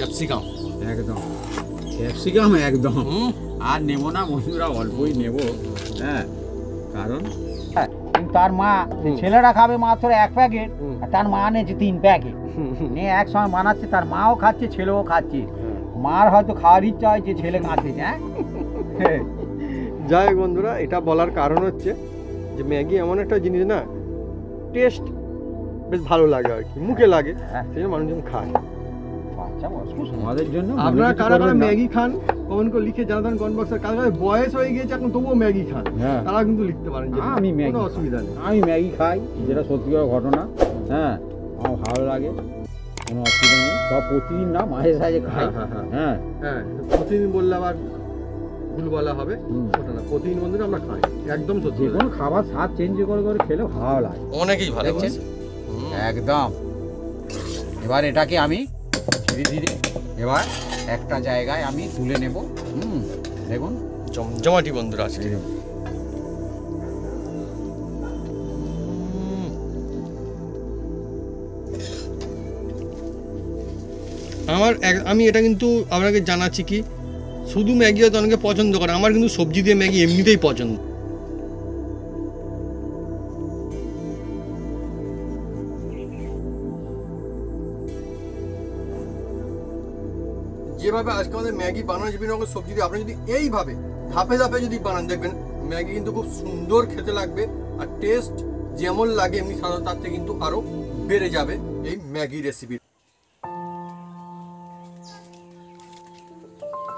Capsicum একদম capsicum একদম আর নেব না বন্ধুরা, অল্পই নেব। হ্যাঁ, কারণ তার মা ছেলেরা খাবে মাত্র 1 প্যাকেট, আর তার মা নিয়েছে 3 প্যাকেট নিয়ে একসঙ্গে বানাচ্ছে। তার মাও খাচ্ছে, ছেলেও খাচ্ছে। মার হয়তো খাওয়ার ইচ্ছা হয় যে ছেলে কাঁদতেছে। হ্যাঁ, যাই হোক বন্ধুরা, এটা বলার কারণ হচ্ছে যে ম্যাগি এমন একটা জিনিস না, টেস্ট বেশ ভালো লাগে আর কি, মুখে লাগে, সেই জন্য মানুষজন খায়। বাচ্চা বয়স্ক আমাদের জন্য আপনারা কারা কারা ম্যাগি খান কমেন্ট করে লিখে জানাতেন কমেন্ট বক্সে। কারা কারা বয়স হয়ে গিয়েছে এখন তবুও ম্যাগি খান, তারা কিন্তু লিখতে পারেন যে আমি ম্যাগি, কোনো অসুবিধা নেই। আমি ম্যাগি খাই, যেটা সত্যিকার ঘটনা। হ্যাঁ, আমার ভালো লাগে, কোনো অসুবিধা নেই। সব প্রতিদিন না, মাঝে সাঝে খাই। হ্যাঁ হ্যাঁ, প্রতিদিন বললে আবার ভুল বলা হবে, ওটা না, প্রতিদিন বন্ধুরা আমরা খাই, একদম সত্যি। যে কোনো খাবার স্বাদ চেঞ্জ করে করে খেলে ভালো লাগে, অনেকই ভালো। একদম। এবার এটাকে আমি ধীরে ধীরে এবার একটা জায়গায় আমি তুলে নেব। দেখুন জমজমাটি বন্ধুরা আজকে। আমি এটা কিন্তু আপনাকে জানাচ্ছি কি, শুধু ম্যাগি হয়তো অনেকে পছন্দ করে, আমার কিন্তু সবজি দিয়ে ম্যাগি এমনিতেই পছন্দ। যেভাবে আজকে আমাদের ম্যাগি বানানো বিভিন্ন রকম সবজি দিয়ে, আপনি যদি এইভাবে ধাপে ধাপে যদি বানান, দেখবেন ম্যাগি কিন্তু খুব সুন্দর খেতে লাগবে, আর টেস্ট যেমন লাগে এমনি সাধারণত তার থেকে কিন্তু আরো বেড়ে যাবে এই ম্যাগি রেসিপি।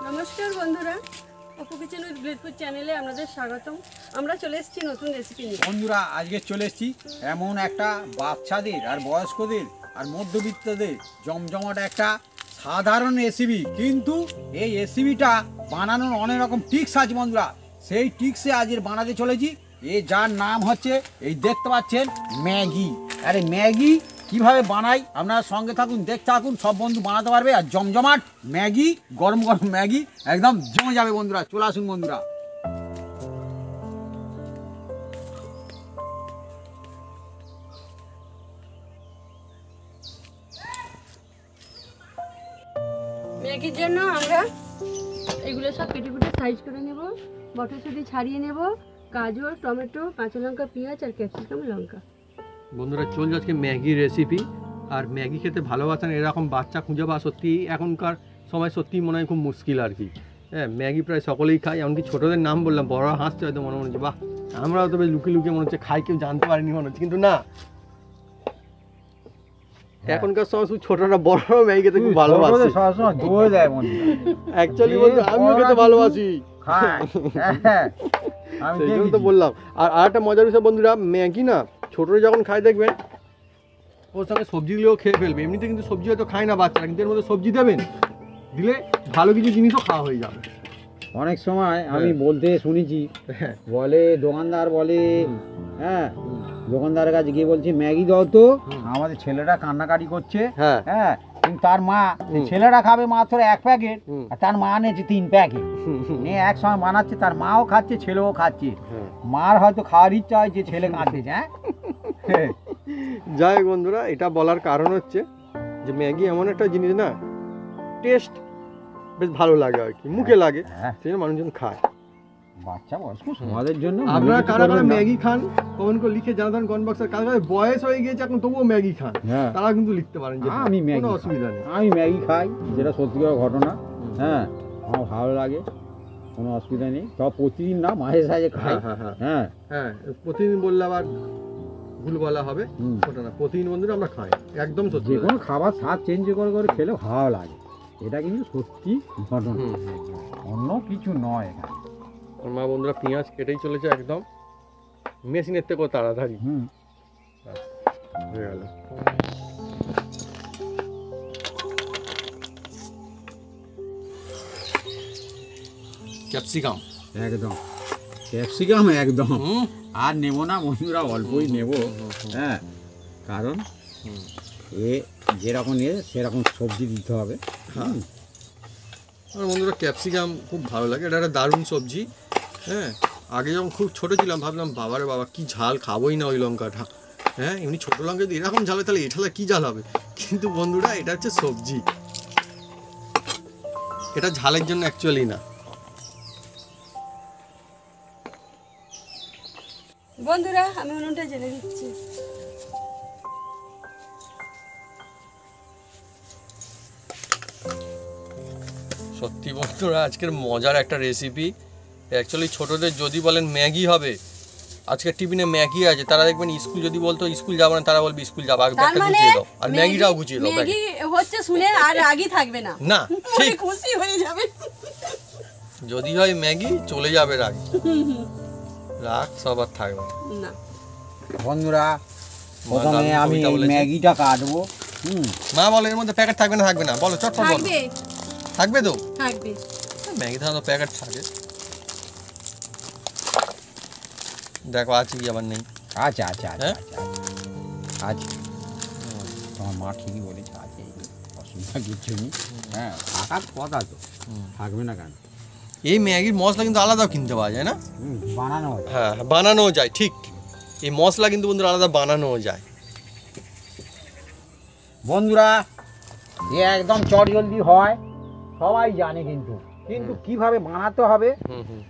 নমস্কার বন্ধুরা, অপু কিচেন উইথ গ্লেডফুড চ্যানেলে আপনাদের স্বাগতম। আমরা চলে এসেছি নতুন রেসিপি নিয়ে। বন্ধুরা, আজকে চলে এসেছি এমন একটা বাচ্চাদের আর বয়স্কদের আর মধ্যবিত্তদের জমজমাট একটা সাধারণ রেসিপি, কিন্তু এই রেসিপিটা বানানোর অনেক রকম টিক্স আছে বন্ধুরা। সেই টিক্সে আজকে বানাতে চলেছি, যার নাম হচ্ছে এই দেখতে পাচ্ছেন ম্যাগি। আরে ম্যাগি কিভাবে বানাই আপনারা সঙ্গে থাকুন, দেখতে থাকুন, সব বন্ধু বানাতে পারবে। আর জমজমাট ম্যাগি, গরম গরম ম্যাগি একদম জমে যাবে বন্ধুরা। চলে আসুন বন্ধুরা। ম্যাগির জন্য আমরা এগুলো সব কেটে কেটে সাইজ করে নেব। মটরশুঁটি ছাড়িয়ে নেব, গাজর, টমেটো, কাঁচা লঙ্কা, পেঁয়াজ আর ক্যাপসিকাম, লঙ্কা। বন্ধুরা চলছে আজকে ম্যাগি রেসিপি। আর ম্যাগি খেতে ভালোবাসেন এরকম বাচ্চা খুঁজে পাওয়া সত্যি এখনকার সময় সত্যিই মনে হয় খুব মুশকিল আর কি। হ্যাঁ, ম্যাগি প্রায় সকলেই খায়, এমনকি ছোটোদের নাম বললাম, বড়রা হাসতে হয়তো মনে হচ্ছে বাহ আমরাও তবে লুকিয়ে লুকিয়ে মনে হচ্ছে খাই, কেউ জানতে পারিনি মনে হচ্ছে, কিন্তু না, এখনকার সময় শুধু ছোটরা বড়রাও ম্যাগি খেতে খুব ভালোবাসে। অ্যাকচুয়ালি বলতে আমিও খেতে ভালোবাসি, সেই জন্য তো বললাম। আর আরেকটা মজার বিষয় বন্ধুরা, ম্যাগি না ছোটরা যখন খায় দেখবেন ওর সঙ্গে সবজিগুলোও খেয়ে ফেলবে। এমনিতে কিন্তু সবজি হয়তো খায় না বাচ্চারা, কিন্তু এর মধ্যে সবজি দেবেন, দিলে ভালো কিছু জিনিসও খাওয়া হয়ে যাবে। অনেক সময় আমি বলতে শুনেছি, বলে দোকানদার বলে, হ্যাঁ দোকানদারের কাছে গিয়ে বলছি ম্যাগি দাও তো, আমাদের ছেলেরা কান্নাকাটি করছে। হ্যাঁ, কিন্তু তার মা ছেলেরা খাবে মাত্র 1 প্যাকেট, আর তার মা নিয়েছে 3 প্যাকেট নিয়ে একসঙ্গে বানাচ্ছে। তার মাও খাচ্ছে, ছেলেও খাচ্ছে। মার হয়তো খাওয়ার ইচ্ছা হয় যে ছেলে কাঁদতেছে। হ্যাঁ, যাই হোক বন্ধুরা, এটা বলার কারণ হচ্ছে যে ম্যাগি এমন একটা জিনিস না, টেস্ট বেশ ভালো লাগে আর কি, মুখে লাগে, সেই জন্য মানুষজন খায়। বাচ্চা বয়স্ক আমাদের জন্য। আপনারা কারা কারা ম্যাগি খান কমেন্ট করে লিখে জানাতেন কমেন্ট বক্সে। কারা কারা বয়স হয়ে গিয়েছে এখন তবুও ম্যাগি খান, তারা কিন্তু লিখতে পারেন যে আমি ম্যাগি, কোনো অসুবিধা নেই। আমি ম্যাগি খাই, যেটা সত্যিকার ঘটনা। হ্যাঁ, আমার ভালো লাগে, কোনো অসুবিধা নেই। সব প্রতিদিন না, মাঝে সাঝে খাই। হ্যাঁ হ্যাঁ, প্রতিদিন বললে আবার ভুল বলা হবে, ওটা না, প্রতিদিন বন্ধুরা আমরা খাই, একদম সত্যি। যে কোনো খাবার স্বাদ চেঞ্জ করে করে খেলে ভালো লাগে, এটা কিন্তু সত্যি ঘটনা, অন্য কিছু নয়। আমার মা বন্ধুরা পেঁয়াজ কেটেই চলেছে একদম মেশিনের থেকেও তাড়াতাড়ি। হয়ে গেল। ক্যাপসিকাম একদম ক্যাপসিকাম একদম আর নেব না বন্ধুরা, অল্পই নেব। হ্যাঁ, কারণ এ যেরকম সেরকম সবজি দিতে হবে। আমার বন্ধুরা ক্যাপসিকাম খুব ভালো লাগে, এটা একটা দারুণ সবজি। হ্যাঁ, আগে যখন খুব ছোটো ছিলাম ভাবলাম বাবারে বাবা কি ঝাল, খাবোই না ওই লঙ্কাটা। হ্যাঁ, এমনি ছোটো লঙ্কা যদি এরকম ঝাল হয় তাহলে এটা কী ঝাল হবে, কিন্তু বন্ধুরা এটা হচ্ছে সবজি। এটা ঝালের জন্য অ্যাকচুয়ালি না। বন্ধুরা আমি উনুনটা জেলে দিচ্ছি। সত্যি বন্ধুরা আজকের মজার একটা রেসিপি। অ্যাকচুয়ালি ছোটদের যদি বলেন ম্যাগি হবে, আজকের টিফিনে ম্যাগি আছে, তারা দেখবেন স্কুল যদি বলতো স্কুল যাবো না, তারা বলবে স্কুল যাবো, আগে তার ব্যাগটা মানে গুছিয়ে দাও, আর ম্যাগিটাও গুছিয়ে দাও। ম্যাগি হচ্ছে শুনে আর রাগই থাকবে না, না ঠিক, খুশি হয়ে যাবে। যদি হয় ম্যাগি চলে যাবে রাগ, রাগ সবার থাকবে না। বন্ধুরা প্রথমে দারুণ আমি কবিতা বলেছে। ম্যাগিটা কাটবো। মা বলো এর মধ্যে প্যাকেট থাকবে না, থাকবে না, বলো চটপট বলো। থাকবে থাকবে তো, থাকবে। ম্যাগি তো প্যাকেট থাকে। দেখো আছে কি আবার নেই। আচ্ছা আচ্ছা আচ্ছা হ্যাঁ? আচ্ছা তোমার মা ঠিকই বলেছে, আছে, অসুবিধা কিছু নেই। হ্যাঁ থাকার কথা তো, থাকবে না কেন? এই ম্যাগির মশলা কিন্তু আলাদাও কিনতে পাওয়া যায় না? বানানো হয়। হ্যাঁ বানানো যায়, ঠিক। এই মশলা কিন্তু বন্ধুরা আলাদা বানানো যায়। বন্ধুরা এ একদম চটজলদি হয়, সবাই জানে, কিন্তু কিন্তু কিভাবে বানাতে হবে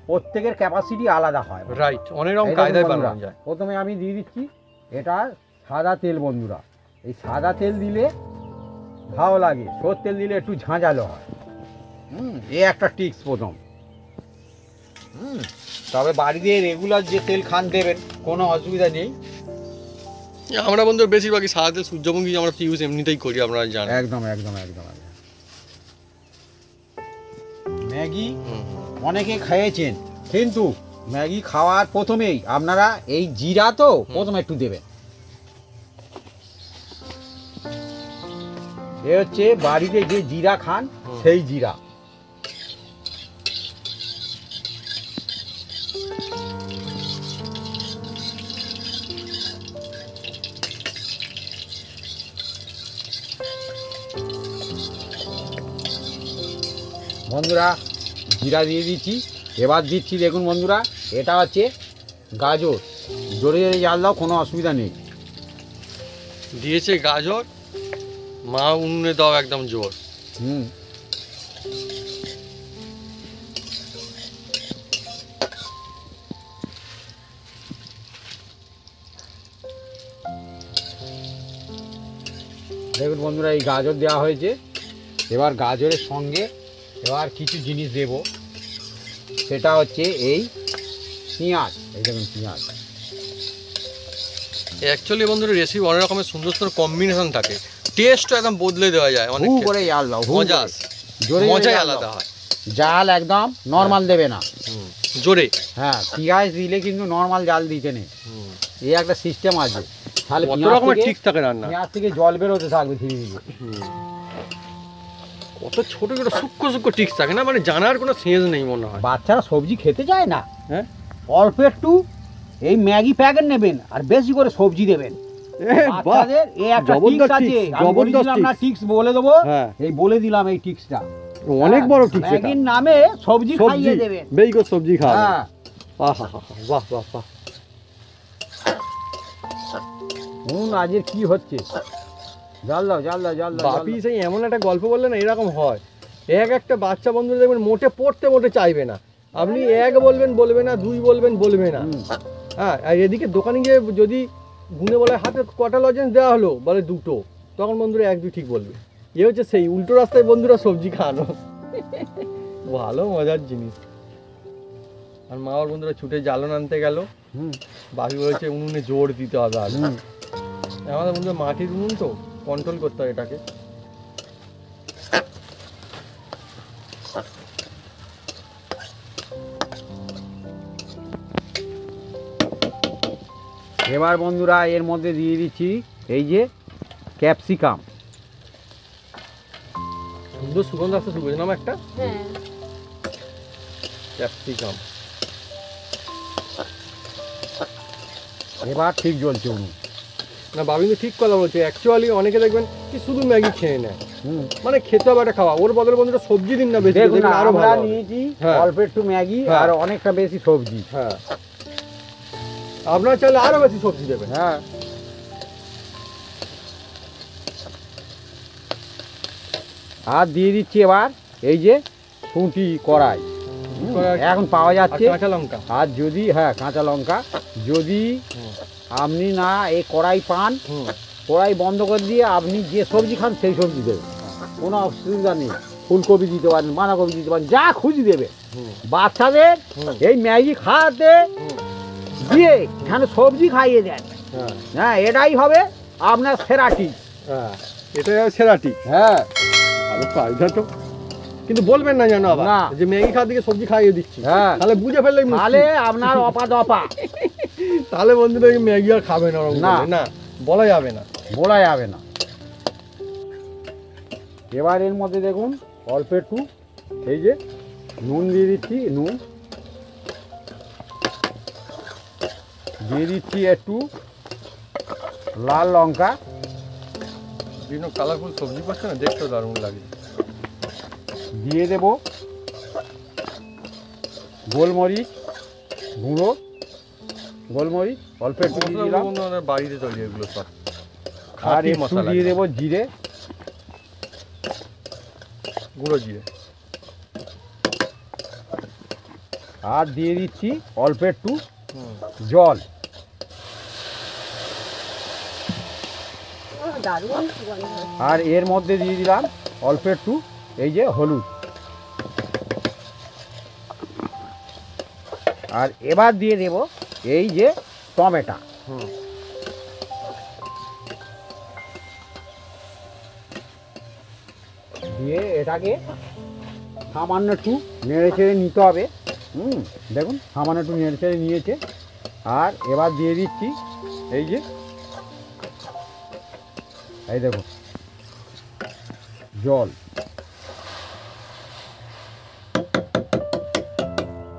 প্রত্যেকের ক্যাপাসিটি আলাদা হয়। রাইট, অনেক রকম এই দেখুন কায়দায় বন্ধুরা, বানানো যায়। প্রথমে আমি দিয়ে দিচ্ছি এটা সাদা তেল। বন্ধুরা এই সাদা তেল দিলে ভালো লাগে, সর তেল দিলে একটু ঝাঁঝালো হয়। এ একটা টিক্স প্রথম। তবে বাড়িতে রেগুলার যে তেল খান দেবেন, কোনো অসুবিধা নেই। আমরা বন্ধুরা বেশিরভাগই সাদা তেল, সূর্যমুখী আমরা ইউজ এমনিতেই করি, আপনারা জানেন। একদম একদম একদম একদম। ম্যাগি অনেকে খেয়েছেন, কিন্তু ম্যাগি খাওয়ার প্রথমেই আপনারা এই জিরা তো প্রথমে একটু দেবেন। এ হচ্ছে বাড়িতে যে জিরা খান সেই জিরা। বন্ধুরা জিরা দিয়ে দিচ্ছি, এবার দিচ্ছি দেখুন বন্ধুরা, এটা হচ্ছে গাজর। জোরে জোরে জাল দাও, কোনো অসুবিধা নেই। দিয়েছে গাজর, মা উনুনে দাও একদম জোর। হুম দেখুন বন্ধুরা এই গাজর দেওয়া হয়েছে। এবার গাজরের সঙ্গে এবার কিছু জিনিস দেব, সেটা হচ্ছে এই পেঁয়াজ। এই দেখুন পেঁয়াজ। অ্যাকচুয়ালি বন্ধুরা রেসিপি অনেক রকমের সুন্দর সুন্দর কম্বিনেশন থাকে, টেস্টও একদম বদলে দেওয়া যায় অনেক হু ক্ষেত্রে। করে জাল দাও, হু মজা করে। আসে, জোরে জোরে মজাই জাল আলাদা দাও। হয়। জাল একদম নর্মাল দেবে না। জোরে। হ্যাঁ পেঁয়াজ দিলে কিন্তু নর্মাল জাল দিতে নেই, এই একটা সিস্টেম আছে। তাহলে কত পেঁয়াজ রকমের থেকে- ঠিক থাকে রান্না। পেঁয়াজ থেকে জল বেরোতে থাকবে ধীরে ধীরে। কত ছোট ছোট সূক্ষ্ম সূক্ষ্ম টিক্স থাকে না, মানে জানার কোনো সেন্স নেই মনে হয়। বাচ্চারা সবজি খেতে চায় না, হ্যাঁ অল্প একটু এই ম্যাগি প্যাকেট নেবেন আর বেশি করে সবজি দেবেন। বাচ্চাদের এই একটা টিক্স আছে, আমি বলেছিলাম না টিক্স বলে দেবো, হ্যাঁ। এই বলে দিলাম এই টিক্সটা। অনেক বড় টিক্স এটা। ম্যাগির নামে সবজি খাইয়ে দেবেন। বেই করে সবজি খাওয়া। হ্যাঁ আহা হা হা, বাহ বাহ বাহ। আজের কি হচ্ছে, জাল দাও জাল দাও জাল দাও, জাল বাপি দাও। সেই এমন একটা গল্প বললে না, এরকম হয়। এক একটা বাচ্চা বন্ধুরা দেখবেন মোটে পড়তে মোটে চাইবে না, আপনি এক বলবেন বলবে না, দুই বলবেন বলবে না। হ্যাঁ, আর এদিকে দোকানে গিয়ে যদি গুনে বলে হাতে কটা লজেন্স দেওয়া হলো, বলে দুটো, তখন বন্ধুরা এক দুই ঠিক বলবে। এ হচ্ছে সেই উল্টো রাস্তায় বন্ধুরা সবজি খাওয়ানো। ভালো মজার জিনিস। আর মা ওর বন্ধুরা ছুটে জ্বালন আনতে গেল, বাপি বলেছে উনুনে জোর দিতে হবে। আর আমাদের বন্ধুরা মাটির উনুন তো, কন্ট্রোল করতে হয় এটাকে। এবার বন্ধুরা এর মধ্যে দিয়ে দিচ্ছি এই যে ক্যাপসিকাম। সুন্দর সুগন্ধ আসতে শুরু করেছে না একটা হ্যাঁ ক্যাপসিকাম। এবার ঠিক জ্বলছে উনুন। না বাবি তো ঠিক কথা বলছে। অ্যাকচুয়ালি অনেকে দেখবেন কি শুধু ম্যাগি খেয়ে নেয়, হুম। মানে খেতে হবে একটা খাওয়া, ওর বদলে বন্ধুরা সবজি দিন না বেশি, দেখুন দেখবেন আরো আমরা ভালো হবে। নিয়েছি হ্যাঁ। অল্প একটু ম্যাগি হ্যাঁ। আর অনেকটা বেশি সবজি। হ্যাঁ, আপনার চাইলে আরো বেশি সবজি দেবেন। হ্যাঁ আর দিয়ে দিচ্ছি এবার এই যে খুঁটি কড়াই কড়াই। এখন পাওয়া আর যাচ্ছে। কাঁচা লঙ্কা। আর যদি কাঁচা লঙ্কা যদি আপনি না এই কড়াই পান, কড়াই বন্ধ করে দিয়ে আপনি যে সবজি খান সেই সবজি দেবেন, কোনো অসুবিধা নেই। ফুলকপি দিতে পারেন, বাঁধাকপি দিতে পারেন, যা খুঁজি দেবে। বাচ্চাদের এই ম্যাগি খাওয়াতে দিয়ে এখানে সবজি খাইয়ে দেন, হ্যাঁ এটাই হবে আপনার সেরা টিপ। হ্যাঁ, এটাই হবে সেরা টিপ। হ্যাঁ ভালো ফায়দা তো। কিন্তু বলবেন না যেন আবার না। যে ম্যাগি খাওয়ার দিকে সবজি খাইয়ে দিচ্ছি, হ্যাঁ তাহলে বুঝে ফেললে তাহলে আপনার অপা তাহলে বন্ধুরা ম্যাগি আর খাবে না, ওরকম না। করে। না, বলা যাবে না। বলা যাবে না। এবার এর মধ্যে দেখুন অল্প একটু এই যে নুন দিয়ে দিচ্ছি, নুন দিয়ে দিচ্ছি, একটু লাল লঙ্কা বিভিন্ন কালারফুল সবজি পাচ্ছে না, দেখতে দারুণ লাগে। দিয়ে দেব, গোলমরিচ গুঁড়ো, গোলমরিচ অল্প একটু দিয়ে দিলাম, মশলাগুলো আমাদের বাড়িতে তৈরি এগুলো সব। আর খাঁটি একটু মশলা দিয়ে লাগে। দেবো জিরে, গুঁড়ো জিরে। আর দিয়ে দিচ্ছি অল্প একটু জল। দারুণ গন্ধ। আর এর মধ্যে দিয়ে দিলাম অল্প একটু এই যে হলুদ। আর এবার দিয়ে দেব এই যে টমেটো। দিয়ে এটাকে সামান্য একটু নেড়ে চেড়ে নিতে হবে। দেখুন সামান্য একটু নেড়ে চেড়ে নিয়েছে। আর এবার দিয়ে দিচ্ছি এই যে এই দেখুন জল।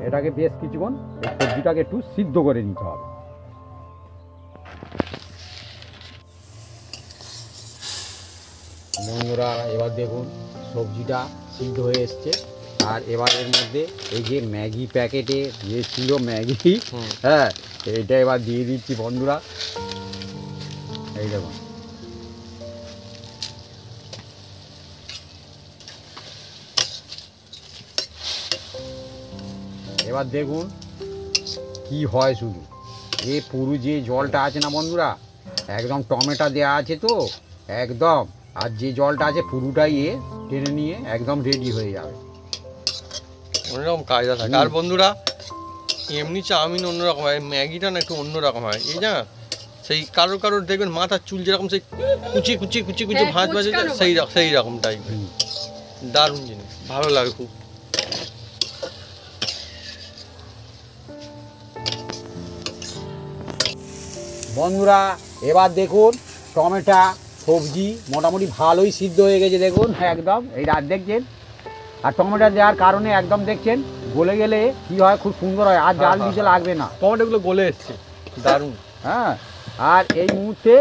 এটাকে বেশ কিছুক্ষণ এই সবজিটাকে একটু সিদ্ধ করে নিতে হবে। বন্ধুরা এবার দেখুন সবজিটা সিদ্ধ হয়ে এসছে। আর এবার এর মধ্যে এই যে ম্যাগি প্যাকেটে যে ছিল ম্যাগি, হ্যাঁ এইটা এবার দিয়ে দিচ্ছি বন্ধুরা। এই দেখুন এবার দেখুন কি হয়। শুধু এ পুরো যে জলটা আছে না বন্ধুরা, একদম টমেটো দেওয়া আছে তো একদম, আর যে জলটা আছে পুরোটাই এ টেনে নিয়ে একদম রেডি হয়ে যাবে। অন্যরকম কায়দা থাকে। আর বন্ধুরা এমনি চাউমিন অন্যরকম হয়, ম্যাগিটা না একটু অন্যরকম হয়। এই না সেই কারোর দেখবেন মাথার চুল যেরকম সেই কুচি কুচি কুচি কুচি হ্যাঁ, ভাঁজ ভাজে কুচকানো সেই রকম টাইপের। দারুণ জিনিস, ভালো লাগে খুব। বন্ধুরা এবার দেখুন টমেটো সবজি মোটামুটি ভালোই সিদ্ধ হয়ে গেছে। দেখুন একদম এই রাত দেখছেন, আর টমেটো দেওয়ার কারণে একদম দেখছেন গলে গেলে কি হয়, খুব সুন্দর হয়। আর জাল দিতে লাগবে না, টমেটোগুলো গলে এসছে, দারুণ। হ্যাঁ। আর এই মুহূর্তে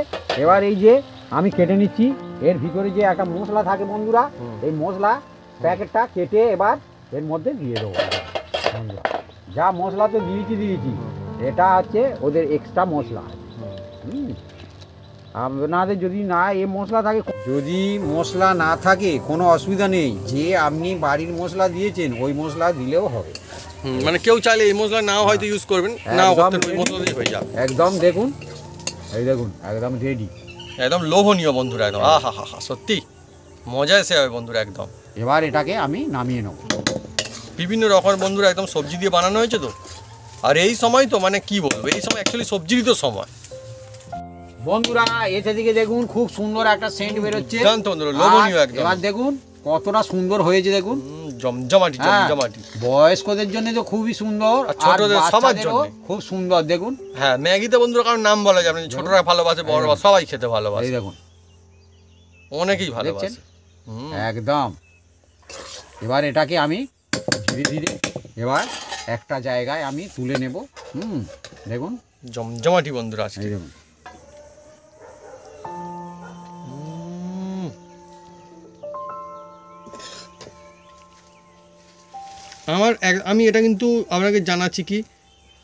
এবার এই যে আমি কেটে নিচ্ছি, এর ভিতরে যে একটা মশলা থাকে বন্ধুরা, এই মশলা প্যাকেটটা কেটে এবার এর মধ্যে দিয়ে দেবো বন্ধুরা। যা মশলা তো দিয়েছি, এটা হচ্ছে ওদের এক্সট্রা মশলা। আপনাদের যদি না এই মশলা থাকে, যদি মশলা না থাকে কোনো অসুবিধা নেই, যে আপনি বাড়ির মশলা দিয়েছেন ওই মশলা দিলেও হবে। মানে কেউ চাইলে এই মশলা নাও হয়তো ইউজ করবেন, নাও একদম করতে ওই মশলা দিয়ে হয়ে যাবে। একদম দেখুন এই দেখুন একদম রেডি। একদম লোভনীয় বন্ধুরা, একদম আহা হা হা, সত্যি মজা এসে যাবে বন্ধুরা একদম। এবার এটাকে আমি নামিয়ে নেব। বিভিন্ন রকমের বন্ধুরা একদম সবজি দিয়ে বানানো হয়েছে তো। আর এই সময় তো মানে কি বলবো, এই সময় অ্যাকচুয়ালি সবজিরই তো সময়। বন্ধুরা এসে দিকে দেখুন খুব সুন্দর একটা সেন্ট বেরোচ্ছে, জানতো বন্ধুরা, লোভনীয় আর একদম। এবার দেখুন কতটা সুন্দর হয়েছে দেখুন। জমজমাটি হ্যাঁ, জমজমাটি। বয়স্কদের জন্য তো খুবই সুন্দর, আর ছোটদের সবার বাচ্চাদেরও জন্যে। খুব সুন্দর দেখুন। হ্যাঁ, ম্যাগিতে বন্ধুরা কারণ নাম বলা যাবে না, ছোটরা ভালোবাসে, বড়রা সবাই খেতে এই ভালোবাসে, দেখুন অনেকেই ভালোবাসে। একদম। এবার এটাকে আমি ধীরে ধীরে এবার একটা জায়গায় আমি তুলে নেব। দেখুন জমজমাটি বন্ধুরা আজকে। এই দেখুন আমি এটা কিন্তু আপনাকে জানাচ্ছি কি,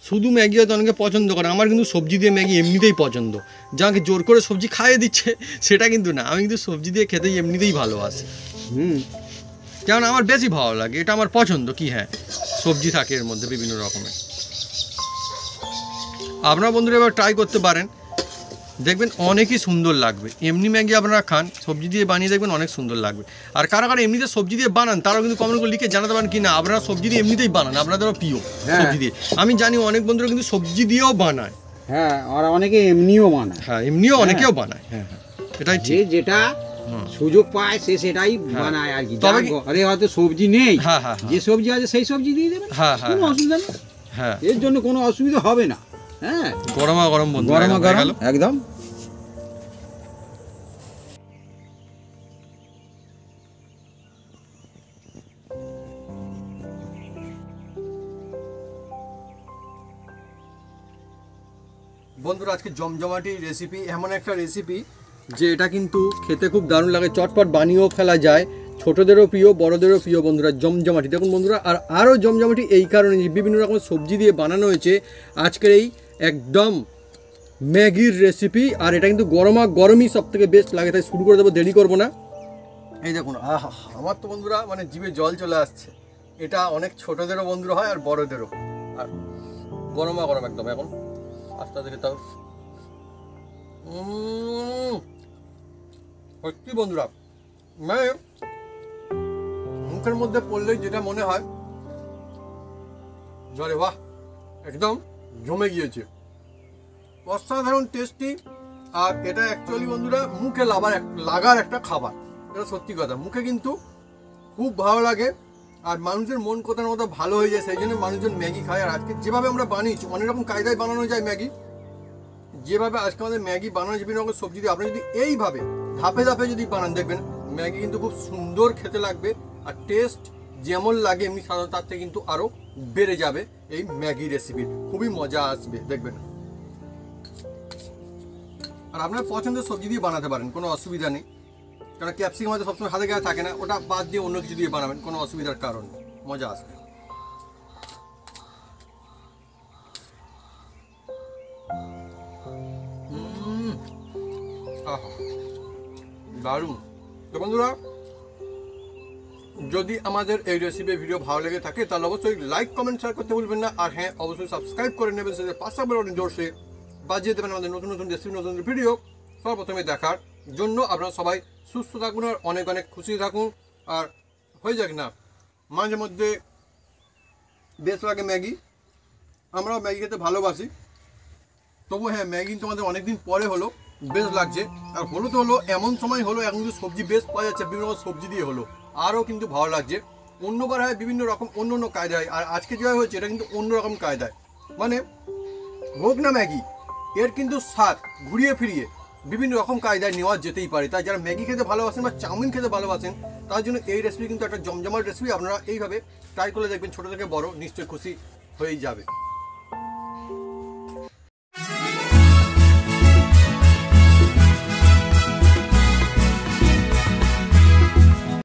শুধু ম্যাগি হয়তো অনেকে পছন্দ করে, আমার কিন্তু সবজি দিয়ে ম্যাগি এমনিতেই পছন্দ। যাকে জোর করে সবজি খাইয়ে দিচ্ছে সেটা কিন্তু না, আমি কিন্তু সবজি দিয়ে খেতেই এমনিতেই ভালোবাসি। যেমন আমার বেশি ভালো লাগে, এটা আমার পছন্দ কি হ্যাঁ সবজি থাকে এর মধ্যে বিভিন্ন রকমের। আপনারা বন্ধুরা এবার ট্রাই করতে পারেন, দেখবেন অনেকই সুন্দর লাগবে। এমনি ম্যাগি আপনারা খান, সবজি দিয়ে বানিয়ে দেখবেন অনেক সুন্দর লাগবে। আর কারা কারা এমনিতে সবজি দিয়ে বানান তারাও কিন্তু কমেন্ট করে লিখে জানাতে পারেন কি না আপনারা সবজি দিয়ে এমনিতেই বানান, আপনাদেরও প্রিয় সবজি দিয়ে। আমি জানি অনেক বন্ধুরা কিন্তু সবজি দিয়েও বানায়, হ্যাঁ, আর অনেকে এমনিও বানায়। হ্যাঁ এমনিও অনেকেও বানায়, হ্যাঁ হ্যাঁ এটাই যে ঠিক। যেটা সুযোগ পায় সে সেটাই বানায় আর কি। তবে আরে হয়তো সবজি নেই, হ্যাঁ হ্যাঁ যে সবজি আছে সেই সবজি দিয়ে দেবেন, হ্যাঁ হ্যাঁ কোনো অসুবিধা নেই, হ্যাঁ এর জন্য কোনো অসুবিধা হবে না। হ্যাঁ, গরমা গরম বন্ধু গরমা গরম একদম। বন্ধুরা আজকে জমজমাটি রেসিপি, এমন একটা রেসিপি যে এটা কিন্তু খেতে খুব দারুণ লাগে, চটপট বানিয়েও ফেলা যায়, ছোটদেরও প্রিয় বড়দেরও প্রিয় বন্ধুরা জমজমাটি। দেখুন বন্ধুরা, আর আরও জমজমাটি এই কারণে যে বিভিন্ন রকমের সবজি দিয়ে বানানো হয়েছে আজকের এই একদম ম্যাগির রেসিপি। আর এটা কিন্তু গরমা গরমই সব থেকে বেস্ট লাগে, তাই শুরু করে দেবো, দেরি করবো না। এই দেখুন, আহা আমার তো বন্ধুরা মানে জিভে জল চলে আসছে। এটা অনেক ছোটদেরও বন্ধুরা হয় আর বড়দেরও, আর গরমা গরম একদম। এখন আস্তে আস্তে খেতে হবে। সত্যি বন্ধুরা মানে মুখের মধ্যে পড়লেই যেটা মনে হয় জলে বাহ একদম জমে গিয়েছে, অসাধারণ টেস্টি। আর এটা অ্যাকচুয়ালি বন্ধুরা মুখে লাগার একটা খাবার, এটা সত্যি কথা, মুখে কিন্তু খুব ভালো লাগে। আর মানুষের মন কোথাও মতো ভালো হয়ে যায়, সেই জন্য মানুষজন ম্যাগি খায়। আর আজকে যেভাবে আমরা বানিয়েছি অনেক রকম কায়দায় বানানো যায় ম্যাগি, যেভাবে আজকে আমাদের ম্যাগি বানানো বিভিন্ন রকম সবজি দিয়ে আপনি যদি এইভাবে ধাপে ধাপে যদি বানান দেখবেন ম্যাগি কিন্তু খুব সুন্দর খেতে লাগবে। আর টেস্ট যেমন লাগে এমনি সাধারণত তার থেকে কিন্তু আরও বেড়ে যাবে এই ম্যাগি রেসিপির, খুবই মজা আসবে দেখবেন। আর আপনার পছন্দের সবজি দিয়ে বানাতে পারেন, কোনো অসুবিধা নেই, কারণ ক্যাপসিকাম হয়তো সবসময় হাতে গায়ে থাকে না, ওটা বাদ দিয়ে অন্য কিছু দিয়ে বানাবেন, কোনো অসুবিধার কারণ নেই, মজা আসবে। দারুণ। তো বন্ধুরা যদি আমাদের এই রেসিপি ভিডিও ভালো লেগে থাকে তাহলে অবশ্যই লাইক কমেন্ট শেয়ার করতে ভুলবেন না। আর হ্যাঁ অবশ্যই সাবস্ক্রাইব করে নেবেন, সেটা পাশে বেল জোরসে বাজিয়ে দেবেন আমাদের নতুন নতুন রেসিপি নতুন ভিডিও সর্বপ্রথমে দেখার জন্য। আপনারা সবাই সুস্থ থাকুন আর অনেক অনেক খুশি থাকুন। আর হয়ে যাক না মাঝে মধ্যে বেশ লাগে ম্যাগি, আমরাও ম্যাগি খেতে ভালোবাসি, তবু হ্যাঁ ম্যাগি কিন্তু আমাদের অনেকদিন পরে হলো, বেশ লাগছে। আর হলো তো হলো, এমন সময় হলো এখন কিন্তু সবজি বেশ পাওয়া যাচ্ছে, বিভিন্ন রকম সবজি দিয়ে হলো, আরও কিন্তু ভালো লাগছে। অন্যবার হয় বিভিন্ন রকম অন্য অন্য কায়দায়, আর আজকে যেভাবে হয়েছে এটা কিন্তু অন্য রকম কায়দায়, মানে হোক না ম্যাগি, এর কিন্তু স্বাদ ঘুরিয়ে ফিরিয়ে বিভিন্ন রকম কায়দায় নেওয়া যেতেই পারে। তাই যারা ম্যাগি খেতে ভালোবাসেন বা চাউমিন খেতে ভালোবাসেন তার জন্য এই রেসিপি কিন্তু একটা জমজমাট রেসিপি। আপনারা এইভাবে ট্রাই করে দেখবেন, ছোটো থেকে বড় নিশ্চয়ই খুশি হয়েই যাবে।